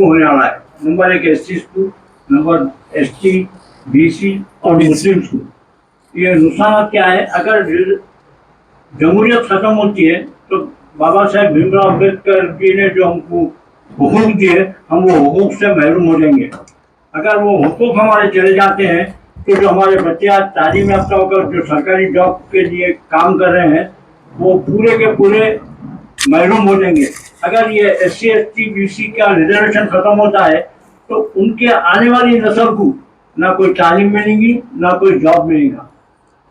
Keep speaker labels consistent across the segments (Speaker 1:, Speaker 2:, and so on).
Speaker 1: होने वाला है। नंबर एक एससी को, नंबर एसटी, बीसी और मुस्लिम्स को। ये नुकसान क्या है? अगर जमहूरियत खत्म होती है तो बाबा साहेब भीमराव अम्बेडकर जी ने जो हमको हुकूक दिए, हम वो हुकूक से महरूम हो जाएंगे। अगर वो हुकूक हमारे चले जाते हैं तो जो हमारे बच्चे आज तालीम याफ्ता होकर जो सरकारी जॉब के लिए काम कर रहे हैं वो पूरे के पूरे महरूम हो जाएंगे। अगर ये SC ST BC का रिजर्वेशन खत्म होता है तो उनके आने वाली नस्ल को ना कोई तालीम मिलेगी ना कोई जॉब मिलेगा।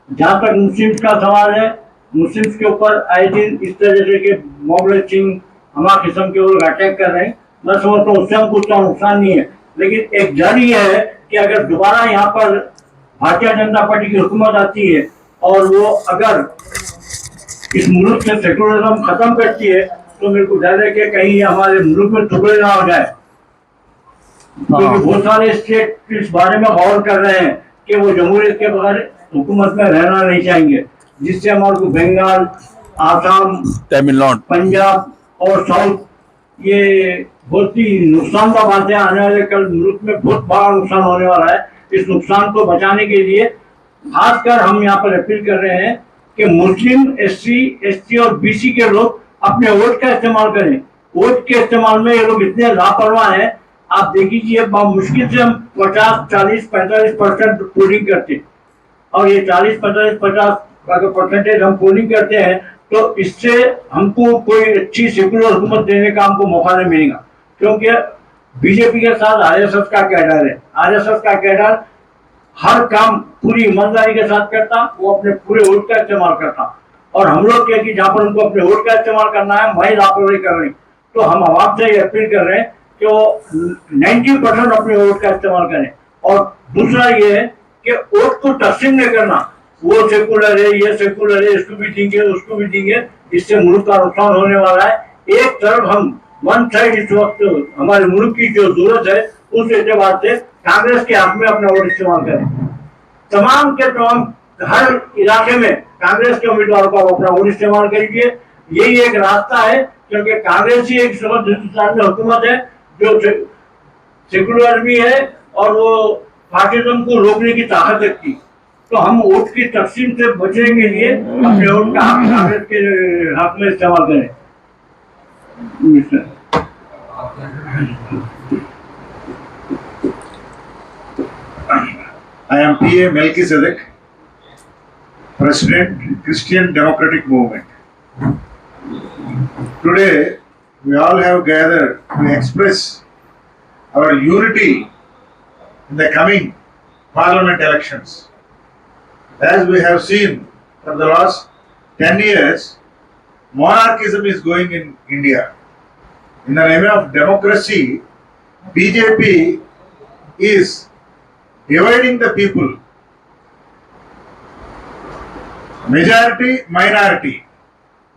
Speaker 1: जहाँ तक मुस्लिम्स का सवाल है, मुस्लिम्स के ऊपर आए दिन इस तरह के मॉब लिंचिंग हमारा किस्म के लोग अटैक कर रहे हैं। मैं समझता हूँ उससे हमको उतना नुकसान नहीं है, लेकिन एक डर ये है कि अगर दोबारा यहाँ पर भारतीय जनता पार्टी की हुकूमत आती है और वो अगर इस मुल्क से सेकुलरिज्म खत्म करती है तो मेरे को डर है कि कहीं हमारे मुल्क में टुकड़े ना हो जाए। क्योंकि बहुत सारे स्टेट इस बारे में गौर कर रहे हैं कि वो जमहूरियत के बगैर हुकूमत में रहना नहीं चाहेंगे, जिससे हमारे को बंगाल, आसाम,
Speaker 2: तमिलनाडु,
Speaker 1: पंजाब और साउथ ये बहुत ही नुकसानदा बातें आने वाले कल मुल्क में बहुत बड़ा नुकसान होने वाला है। इस नुकसान को बचाने के लिए खासकर हम यहाँ पर अपील कर रहे हैं कि मुस्लिम, SC ST और BC के लोग अपने वोट का इस्तेमाल करें। वोट के इस्तेमाल में ये लोग इतने लापरवाह हैं, आप देखिए मुश्किल से हम 50, 40, 45% पोलिंग करते और ये 40, 45, 50 अगर परसेंटेज हम पोलिंग करते हैं तो इससे हमको कोई अच्छी सेकुलर हुकूमत देने का हमको मौका नहीं मिलेगा। क्योंकि बीजेपी के साथ RSS का कैडर है। RSS का कैडर हर काम पूरी ईमानदारी के साथ करता, वो अपने पूरे वोट का इस्तेमाल करता। और हम लोग क्या कि जहाँ पर उनको अपने वोट का इस्तेमाल करना है वही लापरवाही कर रहे हैं। तो हम आवाम से ये अपील कर रहे हैं कि वो 90% अपने वोट का इस्तेमाल करें। और दूसरा ये है कि वोट को तकसीम नहीं करना, वो सेकुलर है, ये सेकुलर है, इसको भी देंगे उसको भी देंगे, इससे मुल्क का नुकसान होने वाला है। एक तरफ हम वन साइड इस वक्त हमारे मुल्क की जो जरूरत है उस एतबार से कांग्रेस के हक में अपना वोट इस्तेमाल करें। तमाम के तमाम हर इलाके में कांग्रेस के उम्मीदवारों का अपना वोट इस्तेमाल करिए। यही एक रास्ता है, क्योंकि कांग्रेस ही एक समझ हिंदुस्तान में हुकूमत है जो सेकुलर भी है और वो पार्टिज्म को रोकने की ताकत रखती। तो हम वोट की तकसीम से बचने के लिए अपने वोट का हक कांग्रेस के हक में इस्तेमाल करें।
Speaker 3: I am P.A. Melchizedek, President, Christian Democratic Movement. Today, we all have gathered to express our unity in the coming parliament elections. As we have seen for the last 10 years, monarchism is going in India. In the name of democracy, BJP is dividing the people. Majority, minority.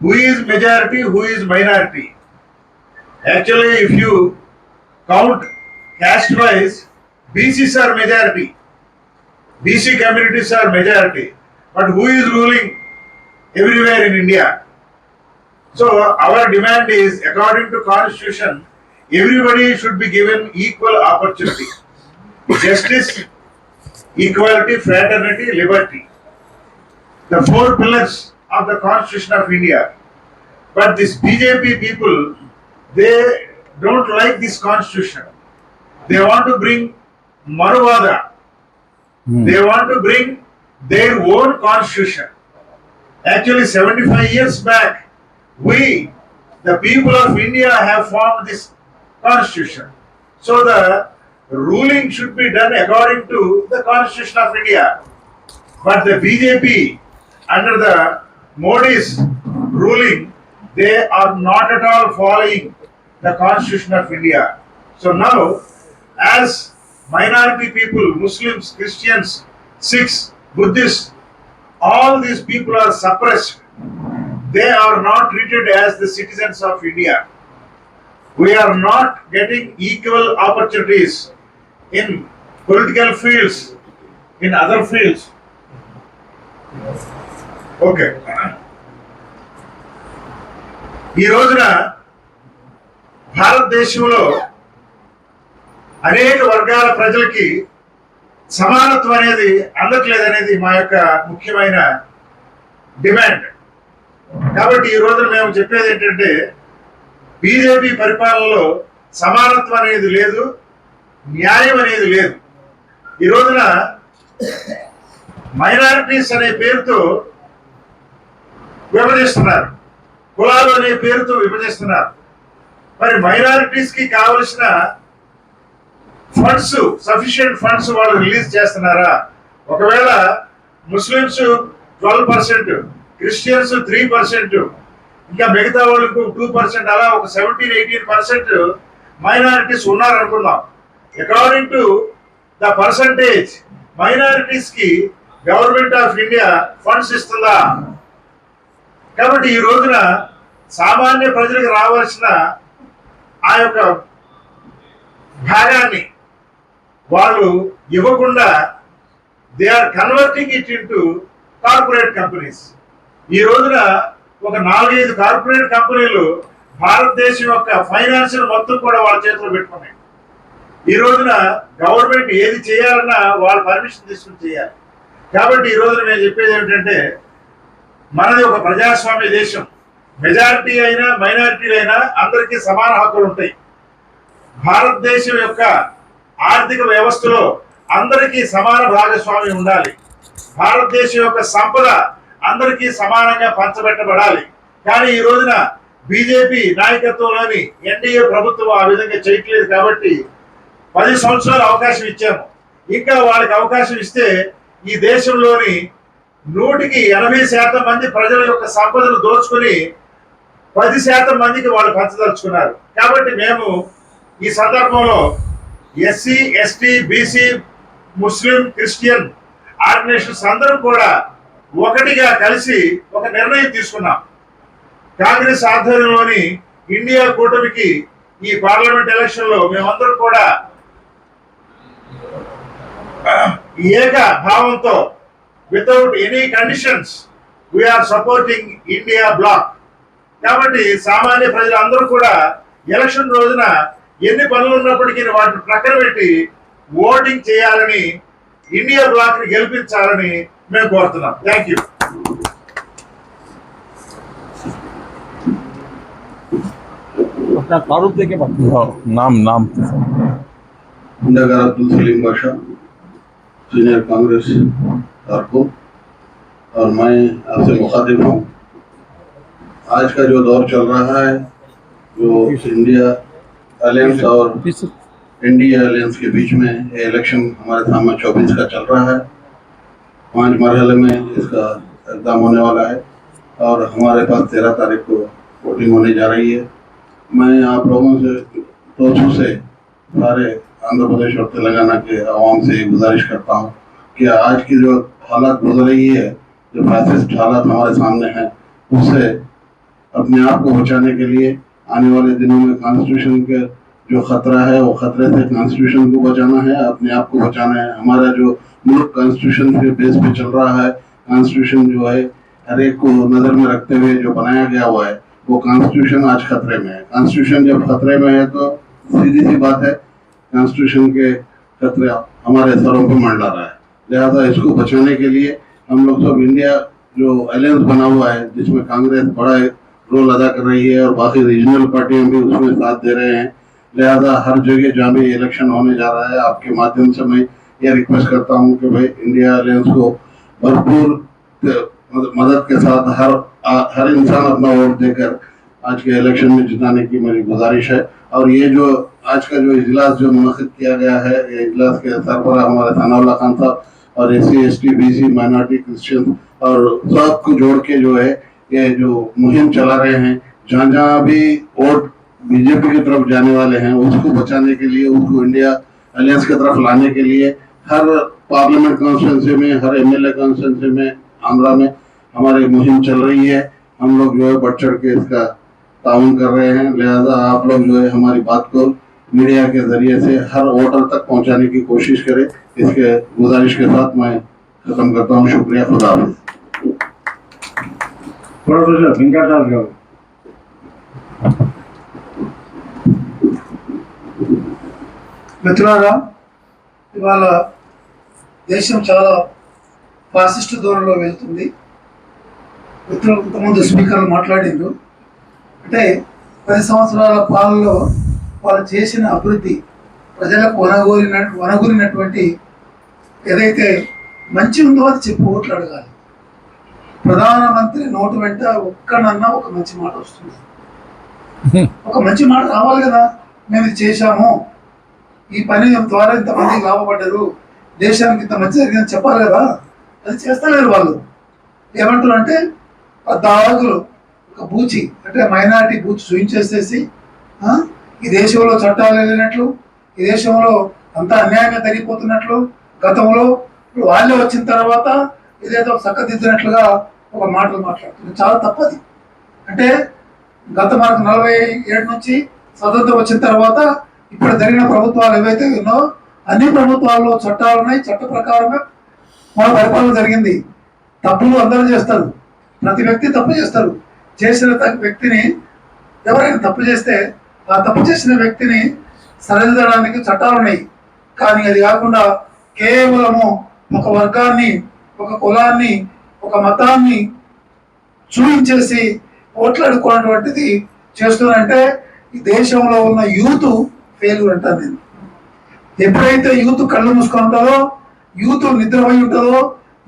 Speaker 3: Who is majority, who is minority? Actually, if you count caste-wise, BCs are majority. BC communities are majority. But who is ruling everywhere in India? So our demand is, according to Constitution, everybody should be given equal opportunity. Justice, equality, fraternity, liberty. The four pillars of the Constitution of India. But these BJP people, they don't like this Constitution. They want to bring Manuvada. They want to bring their own Constitution. Actually, 75 years back, we, the people of India, have formed this Constitution. So the ruling should be done according to the Constitution of India. But the BJP, under the Modi's ruling, they are not at all following the Constitution of India. So now, as minority people, Muslims, Christians, Sikhs, Buddhists, all these people are suppressed. They are not treated as the citizens of India. We are not getting equal opportunities in political fields, in other fields. Okay. ఈ రోజున భారతదేశంలో అనేక వర్గాల ప్రజలకి సమానత్వం అనేది అందట్లేదనేది మా యొక్క ముఖ్యమైన డిమాండ్. కాబట్టి ఈ రోజున మేము చెప్పేది ఏంటంటే బీజేపీ పరిపాలనలో సమానత్వం అనేది లేదు, న్యాయం అనేది లేదు. ఈ రోజున మైనారిటీస్ అనే పేరుతో విభజిస్తున్నారు, కులాలు అనే పేరుతో విభజిస్తున్నారు. మరి మైనారిటీస్ కి కావలసిన ఫండ్స్, సఫిషియెంట్ ఫండ్స్ వాళ్ళు రిలీజ్ చేస్తున్నారా? ఒకవేళ ముస్లిమ్స్ 12%, క్రిస్టియన్స్ 3%, ఇంకా మిగతా వాళ్ళకు 2%, అలా ఒక 17-18% మైనారిటీస్ ఉన్నారనుకుందాం. According to the percentage minorities కి గవర్నమెంట్ ఆఫ్ ఇండియా ఫండ్స్ ఇస్తుందా? కాబట్టి ఈ రోజున సామాన్య ప్రజలకు రావాల్సిన ఆ యొక్క భాగాన్ని వాళ్ళు ఇవ్వకుండా they are converting it into corporate companies. ఈ రోజున ఒక 4-5 కార్పొరేట్ కంపెనీలు భారతదేశం యొక్క ఫైనాన్షియల్ మొత్తం కూడా వాళ్ళ చేతిలో పెట్టుకున్నాయి. ఈ రోజున గవర్నమెంట్ ఏది చేయాలన్నా వాళ్ళ పర్మిషన్ తీసుకుని చేయాలి. కాబట్టి ఈ రోజున మేము చెప్పేది ఏమిటంటే మనది ఒక ప్రజాస్వామ్య దేశం. మెజారిటీ అయినా మైనారిటీ అయినా అందరికీ సమాన హక్కులు ఉంటాయి. భారతదేశం యొక్క ఆర్థిక వ్యవస్థలో అందరికీ సమాన భాగస్వామ్యం ఉండాలి. భారతదేశం యొక్క సంపద అందరికీ సమానంగా పంచబెట్టబడాలి. కానీ ఈ రోజున బీజేపీ నాయకత్వంలోని ఎన్డీఏ ప్రభుత్వం ఆ విధంగా చేయట్లేదు. కాబట్టి 10 సంవత్సరాలు అవకాశం ఇచ్చాము. ఇంకా వాళ్ళకి అవకాశం ఇస్తే ఈ దేశంలోని 100% మంది ప్రజల యొక్క సంపదను దోచుకుని 10% మందికి వాళ్ళు పంచదలుచుకున్నారు. కాబట్టి మేము ఈ సందర్భంలో ఎస్సీ, ఎస్టీ, బీసీ, ముస్లిం, క్రిస్టియన్ ఆర్గనైజేషన్స్ అందరూ కూడా ఒకటిగా కలిసి ఒక నిర్ణయం తీసుకున్నాం. కాంగ్రెస్ ఆధ్వర్యంలోని ఇండియా కూటమికి ఈ పార్లమెంట్ ఎలక్షన్ లో మేమందరం కూడా ఏక భావంతో without any conditions we are supporting India bloc. కాబట్టి సామాన్య ప్రజలందరూ కూడా ఎలక్షన్ రోజున ఎన్ని పనులు ఉన్నప్పటికీ వాటిని ప్రక్కన పెట్టి ఓటింగ్ చేయాలని, ఇండియా బ్లాక్ ని గెలిపించాలని మేము కోరుతున్నాం. Thank you.
Speaker 1: अपना तारुफ देके बात
Speaker 2: नाम
Speaker 4: इंदागर अब्दुल सलीम बादशाह, सीनियर कांग्रेस कारकुन, और मैं आपसे मुखातिब हूँ। आज का जो दौर चल रहा है, जो इंडिया अलायंस और इंडिया अलायंस के बीच में ये इलेक्शन हमारे सामने 24 का चल रहा है। 5 मरहले में इसका एग्जाम होने वाला है और हमारे पास 13 तारीख को वोटिंग होने जा रही है। मैं आप लोगों से से सारे आंध्र प्रदेश और तेलंगाना के आवाम से गुजारिश करता हूँ कि आज की जो हालात गुजर रही है, जो फैसिस्ट हालात हमारे सामने हैं, उससे अपने आप को बचाने के लिए आने वाले दिनों में कॉन्स्टिट्यूशन के जो खतरा है, वो खतरे से कॉन्स्टिट्यूशन को बचाना है, अपने आप को बचाना है। हमारा जो मुल्क कॉन्स्टिट्यूशन के बेस पे चल रहा है, कॉन्स्टिट्यूशन जो है हर एक को नजर में रखते हुए जो बनाया गया हुआ है, वो कॉन्स्टिट्यूशन आज खतरे में है। कॉन्स्टिट्यूशन जब खतरे में है तो सीधी सी बात है, कॉन्स्टिट्यूशन के खतरे हमारे सरों पर मंडरा रहा है। लिहाजा इसको बचाने के लिए हम लोग सब इंडिया जो अलायंस बना हुआ है, जिसमें कांग्रेस बड़ा रोल अदा कर रही है और बाकी रीजनल पार्टियां भी उसमें साथ दे रहे हैं। लिहाजा हर जगह जहाँ भी इलेक्शन होने जा रहा है, आपके माध्यम से मैं ये रिक्वेस्ट करता हूँ कि भाई इंडिया अलायंस को भरपूर मदद के साथ हर इंसान अपना वोट देकर आज के इलेक्शन में जिताने की मेरी गुजारिश है। और ये जो आज का जो इजलास जो मुनक़िद किया गया है, ये इजलास के सरबराह हमारे सनाउल्लाह खान साहब और SC, ST, BC, minority, Christian और सबको जोड़ के जो है ये जो मुहिम चला रहे हैं, जहाँ जहाँ भी वोट बीजेपी की तरफ जाने वाले हैं, उसको बचाने के लिए, उसको इंडिया अलायंस की तरफ लाने के लिए हर पार्लियामेंट कॉन्स्टिट्यूंसी में, हर एमएलए कॉन्स्टिट्यूंसी में, आंध्रा में हमारी मुहिम चल रही है। हम लोग जो है बढ़ चढ़ के इसका ताउन कर रहे हैं। लिहाजा आप लोग जो है हमारी बात को मीडिया के जरिए से हर वोटर तक पहुंचाने की कोशिश करें। इसके गुजारिश के साथ मैं खत्म करता हूँ। शुक्रिया, खुदा हाफिज़।
Speaker 1: प्रोफेसर वेंकटराज गारू
Speaker 2: మిత్రులారా, ఇవాళ దేశం చాలా ఫాసిస్ట్ ధోరణిలో వెళ్తుంది. మిత్రులు ఇంతకుముందు స్పీకర్లు మాట్లాడిండ్రు. అంటే 10 సంవత్సరాల పాలనలో వాళ్ళు చేసిన అభివృద్ధి, ప్రజలకు వనగూరినటువంటి ఏదైతే మంచి ఉందో అది చెప్పి ఓట్లు అడగాలి. ప్రధానమంత్రి నోటు వెంట ఒక్కనన్నా ఒక మంచి మాట వస్తుంది. ఒక మంచి మాట రావాలి కదా. మేము ఇది చేశాము, ఈ పని ద్వారా ఇంతమంది లాభపడ్డారు, దేశానికి ఇంత మంచి జరిగిందని చెప్పాలి కదా. అది చేస్తలేరు వాళ్ళు. ఏమంటారు అంటే దాగులు ఒక బూచి, అంటే మైనారిటీ బూచి చూపించేసేసి ఈ దేశంలో చట్టాలు వెళ్ళినట్లు, ఈ దేశంలో అంతా అన్యాయంగా జరిగిపోతున్నట్లు, గతంలో వాళ్ళే వచ్చిన తర్వాత ఇదేదో చక్కదిద్దినట్లుగా ఒక మాటలు మాట్లాడుతుంది. చాలా తప్పది. అంటే గత మనకు 47 నుంచి స్వతంత్రం వచ్చిన తర్వాత ఇప్పుడు జరిగిన ప్రభుత్వాలు ఏవైతే ఉన్నాయో అన్ని ప్రభుత్వాల్లో చట్టాలు ఉన్నాయి. చట్ట ప్రకారమే మన పరిపాలన జరిగింది. తప్పులు అందరూ చేస్తారు, ప్రతి వ్యక్తి తప్పు చేస్తారు. చేసిన వ్యక్తిని ఎవరైనా తప్పు చేస్తే ఆ తప్పు చేసిన వ్యక్తిని సరిదిద్దడానికి చట్టాలు ఉన్నాయి. కానీ అది కాకుండా కేవలము ఒక వర్గాన్ని, ఒక కులాన్ని, ఒక మతాన్ని చూపించేసి ఓట్లాడుకున్నటువంటిది చేస్తున్నారంటే ఈ దేశంలో ఉన్న యూత్ ఫెయిల్యూర్ అంటాను నేను. ఎప్పుడైతే యూత్ కళ్ళు మూసుకొని ఉంటుందో, యూత్ నిద్రపోయి ఉంటుందో,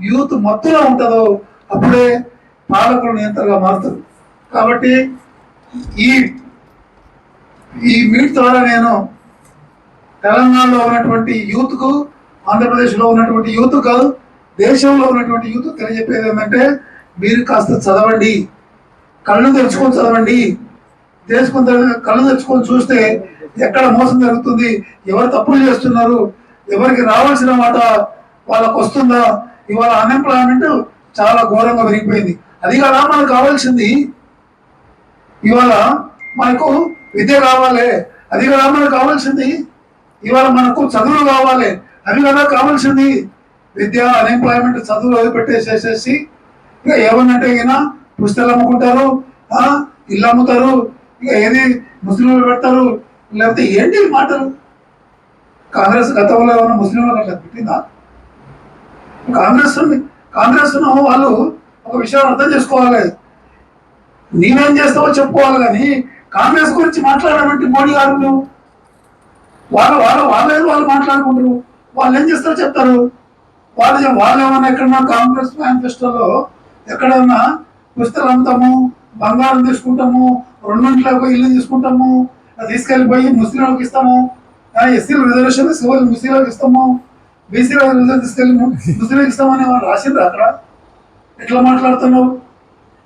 Speaker 2: యూత్ మత్తులో ఉంటుందో అప్పుడే పాలకులు నియంత్రణగా మారుతారు. కాబట్టి ఈ మీట్ ద్వారా నేను తెలంగాణలో ఉన్నటువంటి యూత్కు, ఆంధ్రప్రదేశ్లో ఉన్నటువంటి యూత్ కాదు, దేశంలో ఉన్నటువంటి యూత్ తెలియజెప్పేది ఏంటంటే మీరు కాస్త చదవండి, కళ్ళు తెరుచుకొని చదవండి. కళ్ళు తెరుచుకొని చూస్తే ఎక్కడ మోసం జరుగుతుంది, ఎవరు తప్పులు చేస్తున్నారు, ఎవరికి రావాల్సిన మాట వాళ్ళకు వస్తుందా. ఇవాళ అన్ఎంప్లాయ్మెంట్ చాలా ఘోరంగా పెరిగిపోయింది. అది కదా మనకు కావాల్సింది. ఇవాళ మనకు విద్య కావాలి, అది కదా మనకు కావాల్సింది. ఇవాళ మనకు చదువులు కావాలి, అవి కదా కావాల్సింది. విద్య, అన్ఎంప్లాయ్మెంట్, చదువులు వదిలిపెట్టేసేసేసి ఇక ఏమన్నంటే ఇక పుస్తకాలు అమ్ముకుంటారు, ఇల్లు అమ్ముతారు, ఇక ఏది ముస్లింలు పెడతారు, లేకపోతే ఏంటి మాటలు. కాంగ్రెస్ గతంలో ఏమైనా ముస్లింలకు అట్లా పెట్టిందా? కాంగ్రెస్ వాళ్ళు ఒక విషయాన్ని అర్థం చేసుకోవాలి. నీవేం చేస్తావో చెప్పుకోవాలి. కానీ కాంగ్రెస్ గురించి మాట్లాడమంటే మోడీ గారు నువ్వు వాళ్ళు మాట్లాడుకుంటారు. వాళ్ళు ఏం చేస్తారో చెప్తారు. వాళ్ళు ఏమన్నా ఎక్కడన్నా కాంగ్రెస్ మేనిఫెస్టోలో ఎక్కడన్నా పుస్తకాలు అమ్ముతాము, బంగారం తీసుకుంటాము, 2 ఇంట్లోకి ఇల్లు తీసుకుంటాము, తీసుకెళ్ళిపోయి ముస్లింలకు ఇస్తాము, ఎస్సీల రిజర్వేషన్ ముస్లింలకు ఇస్తాము, బీసీల రిజర్వేషన్ తీసుకెళ్ళి ముస్లింలకు ఇస్తామని వాళ్ళు రాసిండ్రు. అక్కడ ఎట్లా మాట్లాడుతున్నావు?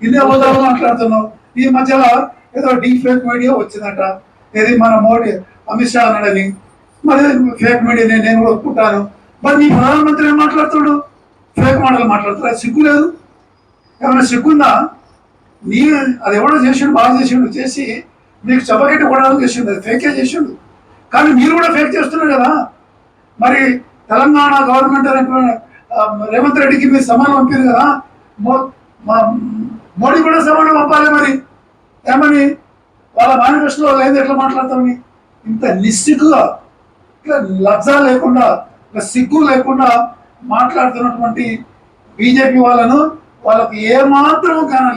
Speaker 2: ఇన్ని అబద్ధాలు మాట్లాడుతున్నావు. ఈ మధ్యలో ఏదో ఫేక్ మీడియా వచ్చిందట, ఏది మన మోడీ అమిత్ షా అన్నాడని. మరి ఫేక్ మీడియా నేను కూడా ఒప్పుకుంటాను. మరి నీ ప్రధానమంత్రి ఏం మాట్లాడుతాడు? ఫేక్ మాటలు మాట్లాడుతాడు. అది సిగ్గు లేదు? ఏమైనా సిగ్గుందా? అది ఎవడో చేసిండు, బాగా చేసిండు, చేసి మీకు చెప్పగట్టి కొనడానికి చేసిండు, అది ఫేకే చేసిండు. కానీ మీరు కూడా ఫేక్ చేస్తున్నారు కదా. మరి తెలంగాణ గవర్నమెంట్ రేవంత్ రెడ్డికి మీరు సమానం పంపారు కదా, మోడీ కూడా సమానం పంపాలి. మరి ఏమని వాళ్ళ మేనిఫెస్టోలో లేదు, ఎట్లా మాట్లాడతామని. ఇంత నిస్సిగ్గుగా, ఇట్లా లజ్జ లేకుండా, ఇట్లా సిగ్గు లేకుండా మాట్లాడుతున్నటువంటి బీజేపీ వాళ్ళకు ఏమాత్రం జ్ఞానం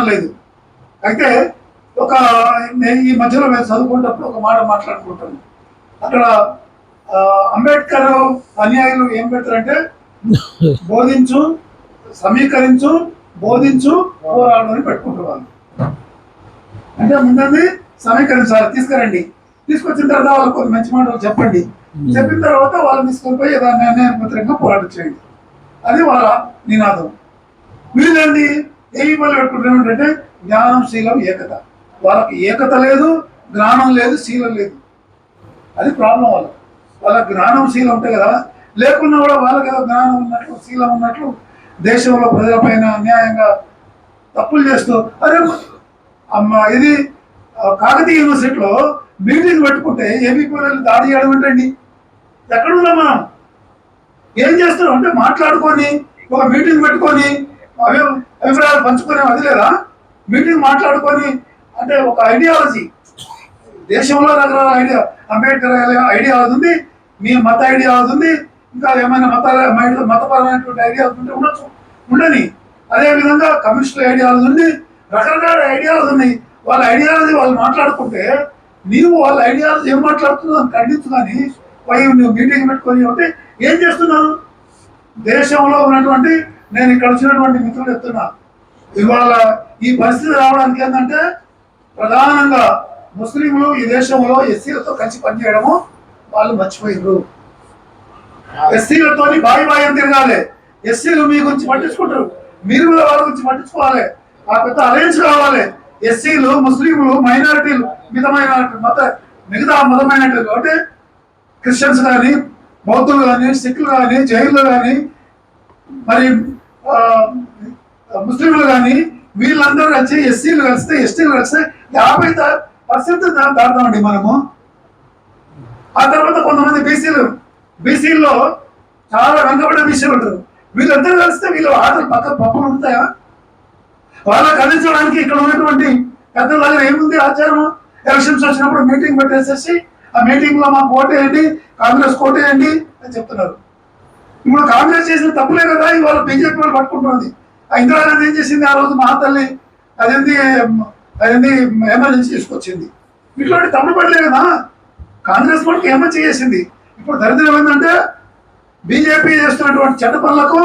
Speaker 2: లేదు. అయితే ఈ మధ్యలో మేము చదువుకున్నప్పుడు ఒక మాట మాట్లాడుకుంటాను. అక్కడ అంబేద్కర్ అన్యాయులు ఏం పెడతారంటే బోధించు, సమీకరించు, బోధించు, పోరాడు అని పెట్టుకుంటారు వాళ్ళు. అంటే ముందండి సమీకరించాలి, తీసుకురండి, తీసుకొచ్చిన తర్వాత వాళ్ళకి కొన్ని మంచి మాటలు చెప్పండి, చెప్పిన తర్వాత వాళ్ళని తీసుకొని దాన్ని అన్యాయపత్రంగా పోరాటం చేయండి. అది వాళ్ళ నినాదం. వీళ్ళండి ఏ ఇబ్బంది పెట్టుకుంటున్నారు అంటే జ్ఞానం, శీలం, ఏకత. వాళ్ళకి ఏకత లేదు, జ్ఞానం లేదు, శీలం లేదు. అది ప్రాబ్లం. వాళ్ళకి జ్ఞానం, శీలం ఉంటాయి కదా. లేకున్నా కూడా వాళ్ళకి ఏదో జ్ఞానం ఉన్నట్లు, శీలం ఉన్నట్లు దేశంలో ప్రజలపైన అన్యాయంగా తప్పులు చేస్తూ, అరే ఇది కాకతీయ యూనివర్సిటీలో మీటింగ్ పెట్టుకుంటే ఏబీపీ దాడి చేయడం ఏంటండి? ఎక్కడున్నాం మనం? ఏం చేస్తున్నాం అంటే మాట్లాడుకొని ఒక మీటింగ్ పెట్టుకొని అభిప్రాయాలు పంచుకొని అది లేదా? మీటింగ్ మాట్లాడుకొని అంటే ఒక ఐడియాలజీ దేశంలో రకరకాల ఐడియా, అంబేద్కర్ ఐడియా ఉంది, మీ మత ఐడియా ఉంది, ఇంకా ఏమైనా మతపరమైనటువంటి ఐడియాలు ఉంటే ఉండొచ్చు, ఉండని. అదేవిధంగా కమ్యూనిస్టుల ఐడియాలజీ ఉంది, రకరకాల ఐడియాలజీ ఉన్నాయి. వాళ్ళ ఐడియాలజీ వాళ్ళు మాట్లాడుకుంటే నీవు వాళ్ళ ఐడియాలజీ ఏం మాట్లాడుతుందో అని ఖండించు, కానీ పోయి నువ్వు మీటింగ్ పెట్టుకొని ఉంటే ఏం చేస్తున్నారు? దేశంలో ఉన్నటువంటి, నేను ఇక్కడ వచ్చినటువంటి మిత్రులు చెప్తున్నా, ఇవాళ ఈ పరిస్థితి రావడానికి ఏంటంటే ప్రధానంగా ముస్లింలు ఈ దేశంలో ఎస్సీలతో కలిసి పనిచేయడము వాళ్ళు మర్చిపోయారు. ఎస్సీలతో బాయి అని తిరగాలి. ఎస్సీలు మీ గురించి పట్టించుకుంటారు, మీరు కూడా వాళ్ళ గురించి పట్టించుకోవాలి. ఆ పెద్ద అలయన్స్ కావాలి. ఎస్సీలు, ముస్లింలు, మైనారిటీలు, మిగతా మతమైనటువంటి అంటే క్రిస్టియన్స్ కానీ, బౌద్ధులు కానీ, సిక్కులు కానీ, జైన్లు కానీ, మరి ముస్లింలు కానీ, వీళ్ళందరూ కలిసి ఎస్సీలు కలిస్తే, ఎస్టీలు కలిస్తే 50% దాడతామండి మనము. ఆ తర్వాత కొంతమంది బీసీల్లో చాలా వెనుకబడిన బీసీలు ఉంటారు. వీళ్ళందరూ కలిస్తే వీళ్ళు ఆటలు పప్పులు ఉంటాయా? వాళ్ళకి అందించడానికి ఇక్కడ ఉన్నటువంటి పెద్దల దగ్గర ఏముంది ఆచారం? ఎలక్షన్స్ వచ్చినప్పుడు మీటింగ్ పెట్టేసేసి ఆ మీటింగ్ లో మాకు ఓటేయండి, కాంగ్రెస్ ఓటేయండి అని చెప్తున్నారు. ఇప్పుడు కాంగ్రెస్ చేసిన తప్పులే కదా ఇవాళ బీజేపీ వాళ్ళు పట్టుకుంటున్నది. ఆ ఇందిరాగాంధీ ఏం చేసింది? ఆ రోజు మహాతల్లి అదేంది ఎమర్జెన్సీ తీసుకొచ్చింది. ఇట్లాంటి తప్పుడు పడలే కదా కాంగ్రెస్ వాళ్ళకి ఎమర్జెన్సీ చేసింది. ఇప్పుడు దరిద్రం ఏంటంటే బీజేపీ చేస్తున్నటువంటి చెడ్డ పనులకు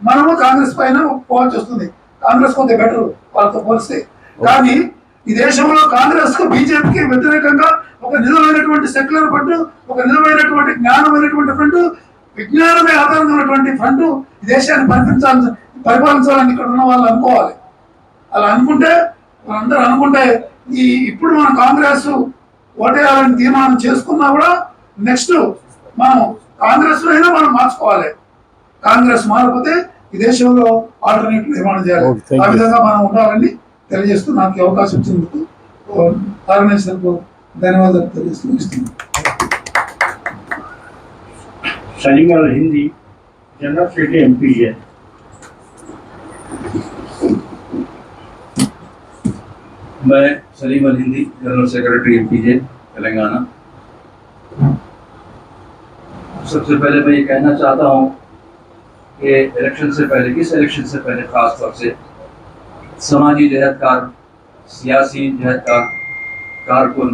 Speaker 2: మనము కాంగ్రెస్ పైన పోవాల్సి వస్తుంది. కాంగ్రెస్ కొంత బెటర్ వాళ్ళతో పోలిస్తే. కానీ ఈ దేశంలో కాంగ్రెస్ కు బీజేపీకి వ్యతిరేకంగా ఒక నిజమైనటువంటి సెక్యులర్ ఫ్రంట్, ఒక నిజమైనటువంటి జ్ఞానమైనటువంటి ఫ్రంట్, విజ్ఞానమే ఆధారంగా ఉన్నటువంటి ఫ్రంట్ ఈ దేశాన్ని పరిపాలించాలని ఇక్కడ ఉన్న వాళ్ళు అనుకోవాలి. అలా అనుకుంటే మనందరూ అనుకుంటే ఇప్పుడు మన కాంగ్రెస్ ఓటేయాలని తీర్మానం చేసుకున్నా కూడా నెక్స్ట్ మనం కాంగ్రెస్ అయినా మనం మార్చుకోవాలి. కాంగ్రెస్ మారిపోతే ఈ దేశంలో ఆల్టర్నేటివ్ నిర్మాణం చేయాలి. ఆ విధంగా మనం ఉండాలని తెలియజేస్తూ నాకు అవకాశం ఇచ్చినందుకు ఆర్గనైజేషన్కు ధన్యవాదాలు తెలియజేస్తూ ఇస్తున్నాను.
Speaker 1: Salim Al Hindi, general secretary MPJ.
Speaker 5: मैं Salim Al Hindi, general secretary MPJ Telangana. सबसे पहले मैं ये कहना चाहता हूँ कि इलेक्शन से पहले, किस इलेक्शन से पहले खास तौर से समाजी जहदकार, सियासी जहदकार, कारकुन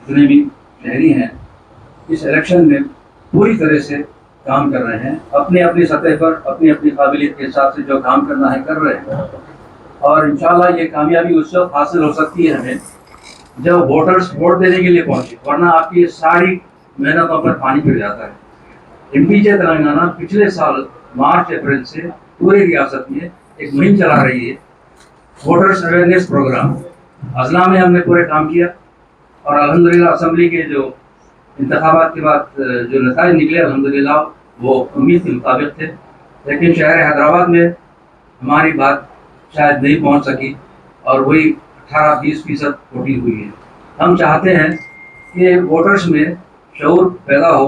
Speaker 5: जितने भी शहरी हैं इस इलेक्शन में पूरी तरह से काम कर रहे हैं। अपनी अपनी सतह पर अपनी अपनी काबिलियत के हिसाब से जो काम करना है कर रहे हैं। और इंशाल्लाह ये कामयाबी उस वक्त हासिल हो सकती है हमें जब वोटर्स वोट देने के लिए पहुंचे, वरना आपकी सारी मेहनतों पर पानी फिर जाता है। एमपीजे तेलंगाना पिछले साल मार्च अप्रैल से पूरी रियासत में एक मुहिम चला रही है, वोटर्स अवेयरनेस प्रोग्राम। अजला में हमने पूरे काम किया और अल्हम्दुलिल्लाह असेंबली के जो इंतखाबात के बाद जो नताइज निकले अल्हम्दुलिल्लाह वो उम्मीद के मुताबिक थे। लेकिन शहर हैदराबाद में हमारी बात शायद नहीं पहुंच सकी और वही 18-20% वोटिंग हुई है। हम चाहते हैं कि वोटर्स में शऊर पैदा हो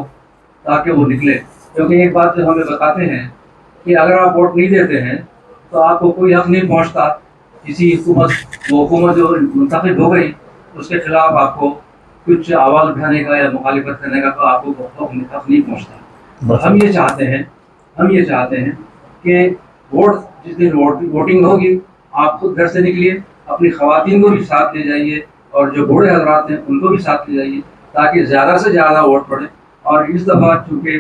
Speaker 5: ताकि वो निकले, क्योंकि एक बात जो हमें बताते हैं कि अगर आप वोट नहीं देते हैं तो आपको कोई हक नहीं पहुंचता। किसी हुकूमत जो मुंतखब हो गई उसके खिलाफ आपको कुछ आवाज़ उठाने का या मुखालिफत करने का तो आपको हक नहीं पहुंचता। हम ये चाहते हैं कि जिस दिन वोटिंग होगी आप खुद घर से निकलिए, अपनी ख़वातीन को भी साथ ले जाइए और जो बूढ़े हजरात हैं उनको भी साथ ले जाइए ताकि ज़्यादा से ज़्यादा वोट पड़े। और इस दफ़ा चूँकि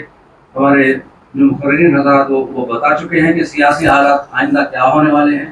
Speaker 5: हमारे जो मुकर्रीन हजरात वो बता चुके हैं कि सियासी हालात आइंदा क्या होने वाले हैं।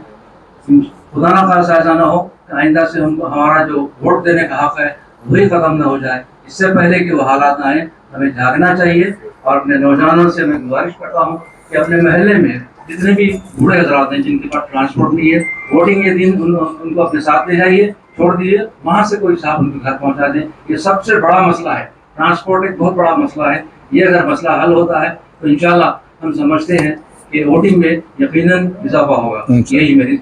Speaker 5: खुदा ना खासा ऐसा ना हो कि आइंदा से हमको हमारा जो वोट देने का हक है वही ख़त्म ना हो जाए। इससे पहले कि वो हालात आए हमें जागना चाहिए। और अपने नौजवानों से मैं गुजारिश करता हूँ कि अपने महल्ले में जितने भी बूढ़े हजरात हैं जिनके पास ट्रांसपोर्ट नहीं है, वोटिंग के दिन उनको अपने साथ ले जाइए, छोड़ दीजिए, वहाँ से कोई साहब उनके घर पहुँचा दें। ये सबसे बड़ा मसला है, ट्रांसपोर्ट एक बहुत बड़ा मसला है। ये अगर मसला हल होता है तो इंशाल्लाह हम समझते हैं कि वोटिंग में यकीनन इजाफा होगा। यही मेरी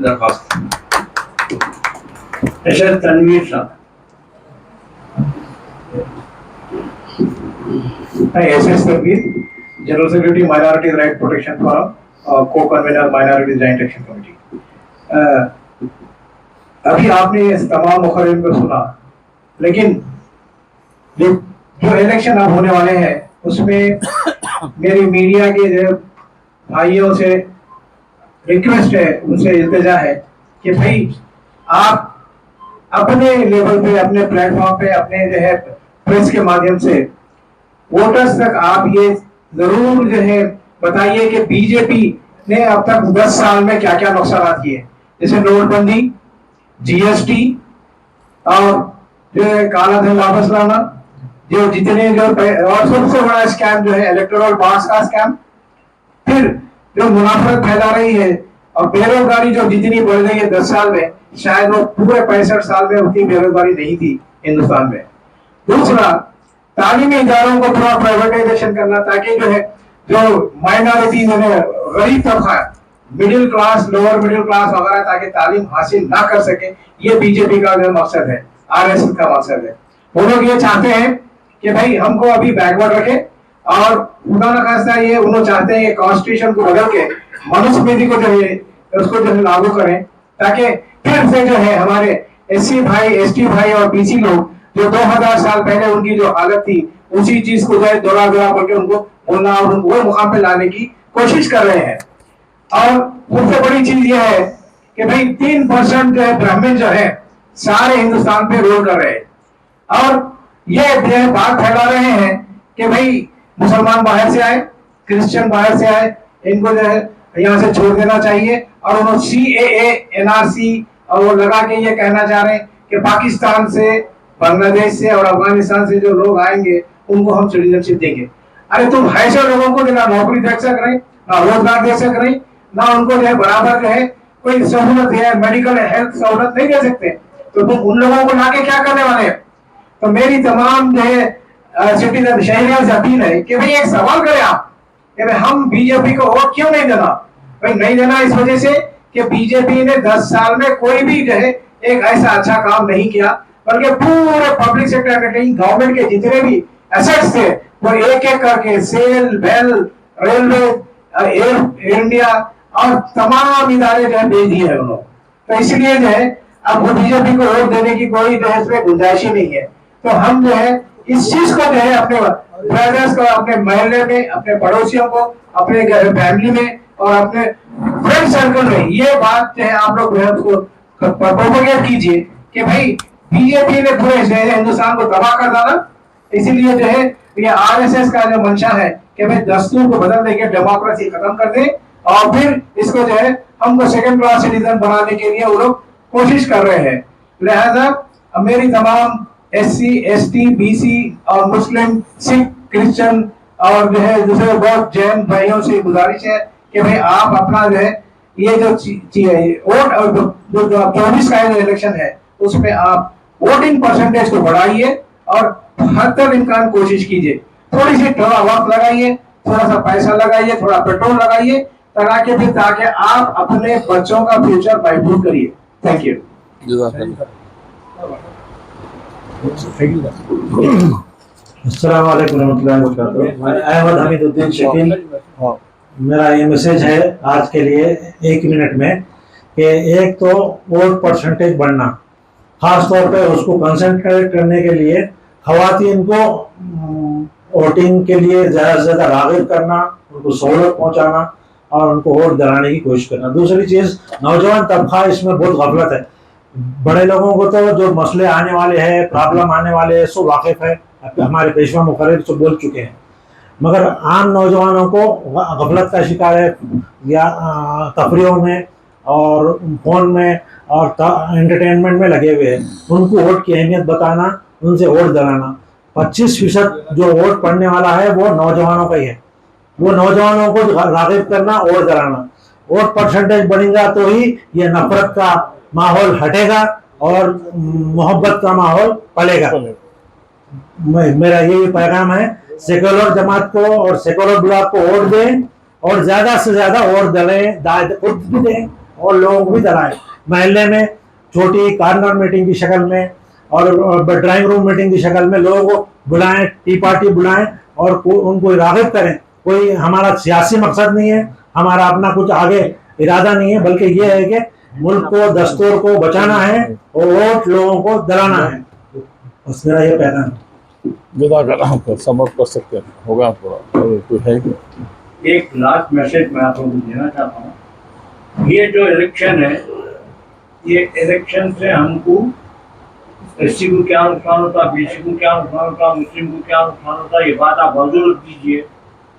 Speaker 5: दरख्वास्त
Speaker 1: है। तनवीर साहब।
Speaker 6: SS Tarbir, General Secretary Minorities Right Protection Forum, Co-Convener Minorities Joint Action Committee। अभी आपने इस तमाम मुखर्रीन को सुना लेकिन जो इलेक्शन अब होने वाले हैं उसमें मेरी मीडिया के जो भाइयों से रिक्वेस्ट है, उनसे इल्तिजा है कि भाई आप अपने लेवल पे, अपने प्लेटफॉर्म पे, अपने जो है प्रेस के माध्यम से वोटर्स तक आप ये जरूर जो है बताइए कि बीजेपी ने अब तक 10 साल में क्या क्या नुकसान किए, जैसे नोटबंदी, जीएसटी और जो है काला धन वापस लाना, जो जितने जो और सबसे बड़ा स्कैम जो है इलेक्टोरल बॉन्ड्स का स्कैम, फिर जो मुनाफरत फैला रही है और बेरोजगारी जो जितनी बढ़ गई है 10 साल में, शायद वो पूरे 65 साल में उतनी बेरोजगारी नहीं थी हिंदुस्तान में। दूसरा, तालीमी इदारों को पूरा प्राइवेटाइजेशन करना ताकि जो है जो माइनॉरिटी गरीब तबका, middle class, lower middle class वगैरह ताकि तालीम हासिल ना कर सके, ये बीजेपी का जो मकसद है, आरएसएस का मकसद है। वो लोग ये चाहते हैं कि भाई हमको अभी बैकवर्ड रखे और खुदा न खास्ता ये उन्होंने चाहते हैं कॉन्स्टिट्यूशन को बदल के मनुस्मृति को जो है उसको जो है लागू करें ताकि फिर से जो है हमारे एससी भाई, एसटी भाई और बीसी लोग जो 2000 साल पहले उनकी जो हालत थी उसी चीज को जो है दोहरा करके उनको बोलना और उनको वो मुकाम पे लाने की कोशिश कर रहे हैं। और सबसे बड़ी चीज ये है कि भाई 3% जो है ब्राह्मण जो है सारे हिंदुस्तान पे रोल कर रहे हैं और ये जो है बात फैला रहे हैं कि भाई मुसलमान बाहर से आए, क्रिश्चियन बाहर से आए, इनको जो है यहाँ से छोड़ देना चाहिए और उन्होंने CAA, NRC और वो लगा के ये कहना चाह रहे हैं कि पाकिस्तान से, बांग्लादेश से और अफगानिस्तान से जो लोग आएंगे उनको हम सिटीजनशिप देंगे। अरे तुम ऐसे लोगों को ना नौकरी दे सक रहे, ना रोजगार दे सक रहे, ना उनको जो है बराबर जो है कोई सहूलत है, मेडिकल हेल्थ सहूलत नहीं दे सकते, तो तुम उन लोगों को लाके क्या करने वाले हैं? तो मेरी तमाम जो है सिटीजन शहरियों से अपील है कि भाई एक सवाल करें आप कि भाई हम बीजेपी को वोट क्यों नहीं देना? भाई नहीं देना इस वजह से कि बीजेपी ने 10 साल में कोई भी जो है एक ऐसा अच्छा काम नहीं किया, बल्कि पूरे पब्लिक सेक्टर गवर्नमेंट के जितने भी एसेट्स थे वो एक एक करके सेल, बेल, रेलवे, एयर इंडिया और तमाम इदारे जो है बेच दिए हैं उन्होंने। तो इसलिए जो है अब वो बीजेपी को वोट देने की कोई जो है इसमें गुंजाइश ही नहीं है। तो हम जो है इस चीज को जो है अपने ब्रदर्स को, अपने महल्ले में, अपने पड़ोसियों को, अपने फैमिली में और अपने फ्रेंड सर्कल में ये बात जो है आप लोग जो है उसको प्रोपेगेट कीजिए कि भाई बीजेपी ने पूरे हिंदुस्तान को तबाह कर डाला। इसीलिए जो है ये आरएसएस का जो मंशा है कि भाई दस्तूर को बदल देके डेमोक्रेसी खत्म कर दे और फिर इसको जो है हमको सेकंड क्लास सिटीजन बनाने के लिए वो लोग कोशिश कर रहे हैं। लिहाजा मेरी तमाम SC, ST, BC और मुस्लिम, सिख, क्रिश्चियन और जो है दूसरे बहुत जैन भाइयों से गुजारिश है कि भाई आप अपना जो है ये जो वोट और जो 24 का जो इलेक्शन है उसमें आप वोटिंग परसेंटेज को बढ़ाइए और हर तरह इम्कान कोशिश कीजिए, थोड़ी सी थोड़ा वक्त लगाइए, थोड़ा सा पैसा लगाइए, थोड़ा पेट्रोल लगाइए ताकि आप अपने बच्चों का फ्यूचर महफूज करिए। Thank you.
Speaker 7: अस्सलाम वालेकुम रहमतुल्लाहि व बरकातुहू। मैं अहमद हमीदुद्दीन शकील, मेरा ये मैसेज है आज के लिए 1 मिनट में कि एक तो वोट परसेंटेज बढ़ना, खास तौर पे उसको कंसंट्रेट करने के लिए खवातीन को वोटिंग के लिए ज़्यादा से ज़्यादा राग़िब करना, उनको सहूलत पहुंचाना और उनको वोट दिलाने की कोशिश करना। दूसरी चीज़, नौजवान तबका इसमें बहुत गफलत है। बड़े लोगों को तो जो मसले आने वाले हैं, प्रॉब्लम आने वाले हैं, सो वाकिफ़ है, हमारे पेशवा मुकर्रर तो बोल चुके हैं, मगर आम नौजवानों को गफलत का शिकार है या तफरीहों में और फ़ोन में और एंटरटेनमेंट में लगे हुए हैं। उनको वोट की अहमियत बताना, उनसे वोट दिलाना। 25% जो वोट पड़ने वाला है वो नौजवानों का ही है, वो नौजवानों को राग़िब करना, वोट दिलाना। वोट परसेंटेज बढ़ेगा तो ही ये नफरत का माहौल हटेगा और मोहब्बत का माहौल पलेगा। मेरा यही पैगाम है, सेकुलर जमात को और सेकुलर ब्लॉक को वोट दें और ज्यादा से ज्यादा वोट दिलाएं, खुद भी दें और लोगों को भी दिलाएं। महल्ले में छोटी कॉर्नर मीटिंग की शक्ल में और ड्राइंग रूम मीटिंग की शक्ल में लोगों को बुलाएं, टी पार्टी बुलाएं और उनको राग़िब करें। कोई हमारा सियासी मकसद नहीं है, हमारा अपना कुछ आगे इरादा नहीं है, बल्कि ये है कि मुल्क को, दस्तूर को बचाना है और वोट लोगों को दिलाना है। बस मेरा ये कहना है।
Speaker 8: जज़ाकल्लाह समर्थ कर सकते हैं, होगा थोड़ा और कोई है कि
Speaker 1: एक लास्ट मैसेज मैं आप लोगों को देना चाहता हूँ। ये जो इलेक्शन है, ये इलेक्शन से हमको एससी को क्या नुकसान होता, बीसी को क्या नुकसान होता, मुस्लिम को क्या नुकसान होता, ये बात आप बाजू रख दीजिए।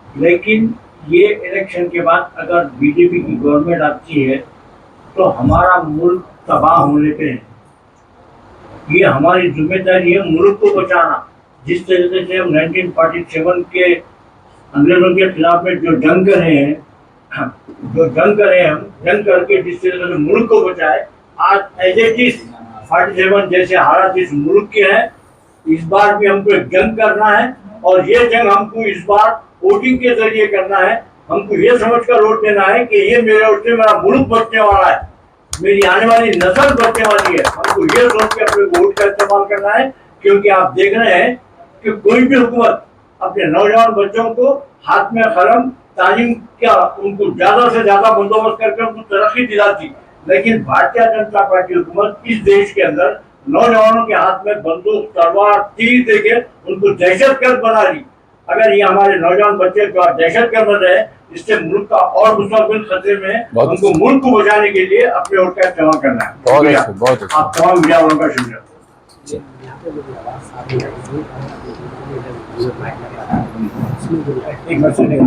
Speaker 1: लेकिन ये इलेक्शन के बाद अगर बीजेपी की गवर्नमेंट आती है तो हमारा मुल्क तबाह होने पे है। ये हमारी जिम्मेदारी है मुल्क को बचाना। जिस तरीके से हम 1947 के अंग्रेजों के खिलाफ में जो जंग कर रहे हैं, हम जंग करके जिस तरीके से मुल्क को बचाए, आज एज इट इज 47 जैसे हालात इस मुल्क के हैं, इस बार भी हमको एक जंग करना है और ये जंग हमको इस बार वोटिंग के जरिए करना है। हमको ये समझकर वोट देना है कि ये मेरे वोट से मेरा मुल्क बचने वाला है, मेरी आने वाली नस्ल बचने वाली है। हमको ये सोच के अपने वोट का इस्तेमाल करना है, क्योंकि आप देख रहे हैं कि कोई भी हुकूमत अपने नौजवान बच्चों को हाथ में कलम तालीम क्या उनको ज्यादा से ज्यादा बंदोबस्त करके उनको तरक्की दिलाती, लेकिन भारतीय जनता पार्टी हुकूमत इस देश के अंदर नौजवानों के हाथ में बंदूक तलवार तीर देके उनको दहशतगर्द बना रही। अगर ये हमारे नौजवान बच्चे जो दहशतगर्द बन रहे हैं, इससे मुल्क का और मुस्तकबिल खतरे में है। हमको मुल्क को बचाने के लिए अपने वोट का इस्तेमाल करना है।
Speaker 8: बहुत अच्छा।
Speaker 1: आप तमाम मीडिया वालों का शुक्रिया।
Speaker 6: एक बार सुनिए।